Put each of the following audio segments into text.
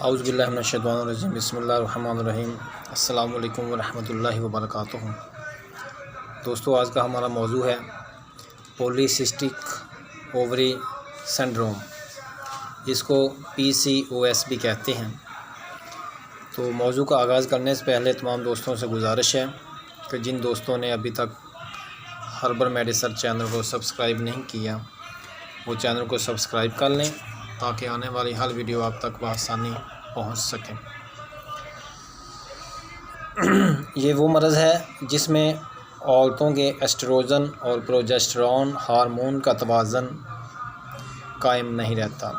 اعوذ باللہ من الشیطان الرجیم بسم اللہ الرحمن الرحیم السلام علیکم ورحمۃ اللہ وبرکاتہ۔ دوستو، آج کا ہمارا موضوع ہے پولیسسٹک اووری سنڈروم، اس کو PCOS بھی کہتے ہیں۔ تو موضوع کا آغاز کرنے سے پہلے تمام دوستوں سے گزارش ہے کہ جن دوستوں نے ابھی تک ہربل میڈیسن چینل کو سبسکرائب نہیں کیا وہ چینل کو سبسکرائب کر لیں تاکہ آنے والی ہر ویڈیو آپ تک بآسانی پہنچ سکیں۔ یہ وہ مرض ہے جس میں عورتوں کے ایسٹروجن اور پروجسٹرون ہارمون کا توازن قائم نہیں رہتا،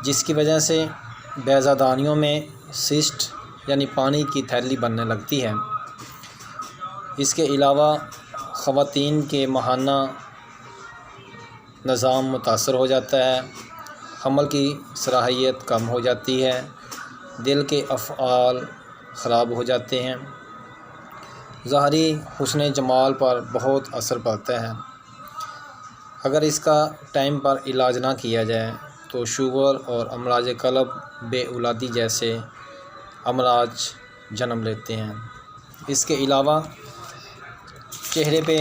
جس کی وجہ سے بیضادانیوں میں سسٹ یعنی پانی کی تھیلی بننے لگتی ہے۔ اس کے علاوہ خواتین کے ماہانہ نظام متاثر ہو جاتا ہے، حمل کی صلاحیت کم ہو جاتی ہے، دل کے افعال خراب ہو جاتے ہیں، ظاہری حسن جمال پر بہت اثر پڑتا ہے۔ اگر اس کا ٹائم پر علاج نہ کیا جائے تو شوگر اور امراض قلب، بے اولادی جیسے امراض جنم لیتے ہیں۔ اس کے علاوہ چہرے پہ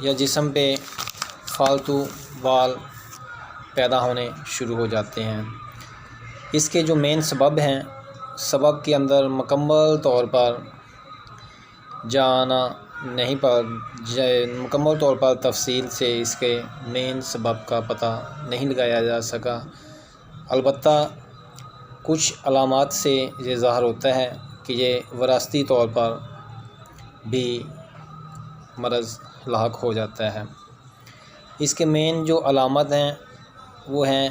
یا جسم پہ فالتو بال پیدا ہونے شروع ہو جاتے ہیں۔ اس کے جو مین سبب ہیں، سبب کے اندر مکمل طور پر مکمل طور پر تفصیل سے اس کے مین سبب کا پتہ نہیں لگایا جا سکا۔ البتہ کچھ علامات سے یہ ظاہر ہوتا ہے کہ یہ وراثتی طور پر بھی مرض لاحق ہو جاتا ہے۔ اس کے مین جو علامات ہیں وہ ہیں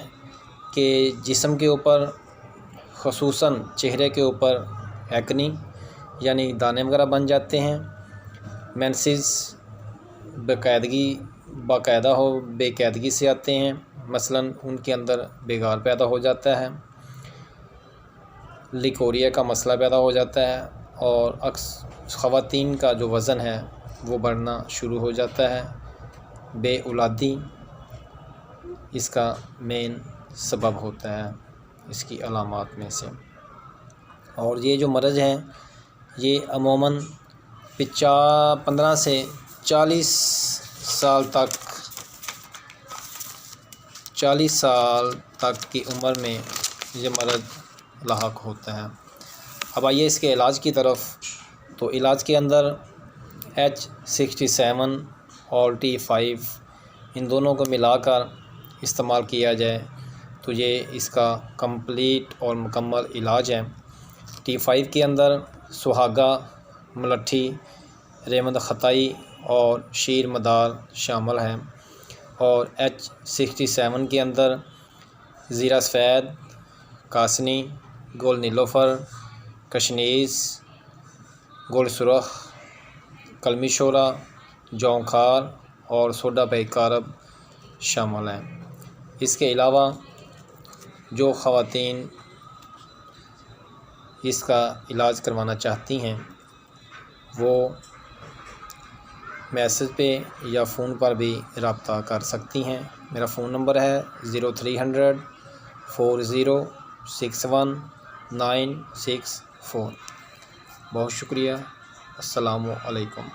کہ جسم کے اوپر، خصوصاً چہرے کے اوپر ایکنی یعنی دانے وغیرہ بن جاتے ہیں، مینسز بے قاعدگی سے آتے ہیں، مثلاً ان کے اندر بگار پیدا ہو جاتا ہے، لیکوریا کا مسئلہ پیدا ہو جاتا ہے، اور خواتین کا جو وزن ہے وہ بڑھنا شروع ہو جاتا ہے۔ بے اولادی اس کا مین سبب ہوتا ہے اس کی علامات میں سے۔ اور یہ جو مرض ہے یہ عموماً 15 سے 40 سال تک کی عمر میں یہ مرض لاحق ہوتا ہے۔ اب آئیے اس کے علاج کی طرف۔ تو علاج کے اندر H67 اور T5 ان دونوں کو ملا کر استعمال کیا جائے تو یہ اس کا کمپلیٹ اور مکمل علاج ہے۔ T5 کے اندر سہاگا، ملٹھی، ریمند خطائی اور شیر مدار شامل ہیں، اور H67 کے اندر زیرہ سفید، کاسنی، گل نیلوفر، کشنیز، گل سرخ، کلمی شورا، جونخار اور سوڈا بائیکارب شامل ہیں۔ اس کے علاوہ جو خواتین اس کا علاج کروانا چاہتی ہیں وہ میسج پہ یا فون پر بھی رابطہ کر سکتی ہیں۔ میرا فون نمبر ہے 0300 4061 964۔ بہت شکریہ۔ السلام علیکم۔